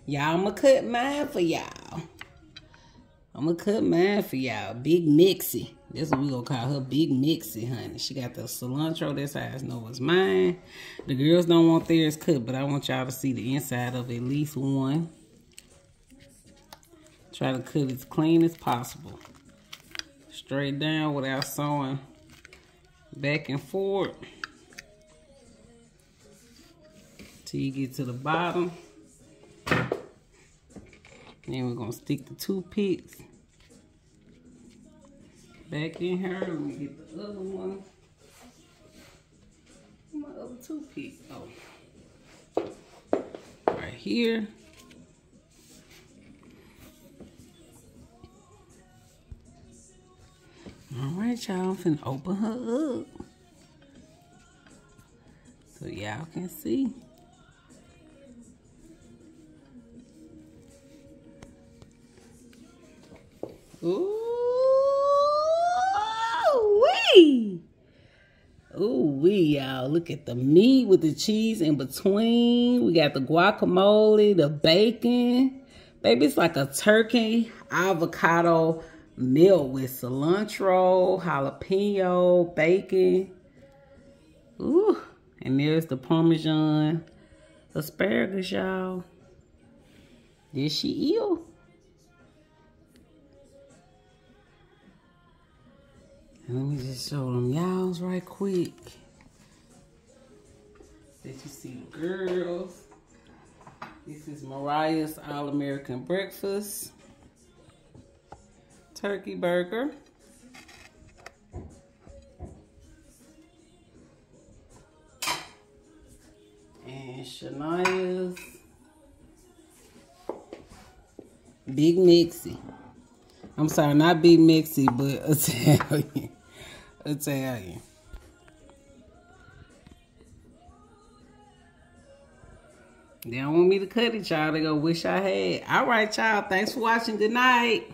Y'all, I'ma cut mine for y'all. I'ma cut mine for y'all. Big Mixie. That's what we gonna call her, Big Mixie, honey. She got the cilantro. That's how I know it's mine. The girls don't want theirs cut, but I want y'all to see the inside of at least one. Try to cut as clean as possible. Straight down without sewing back and forth. Till you get to the bottom. Then we're gonna stick the toothpicks back in her. Let me get the other one. My other toothpick. Oh. Right here. Alright, y'all. I'm finna open her up. So y'all can see. Ooh-wee! Ooh-wee, y'all. Look at the meat with the cheese in between. We got the guacamole, the bacon. Baby, it's like a turkey avocado meal with cilantro, jalapeno, bacon. Ooh, and there's the Parmesan asparagus, y'all. There she is. And let me just show them y'alls right quick. Let you see the girls. This is Mariah's All-American Breakfast. Turkey burger. And Shania's Big Mixie. I'm sorry, not Big Mixie, but Italian. Italian. They don't want me to cut it, y'all. They go, wish I had. All right, y'all. Thanks for watching. Good night.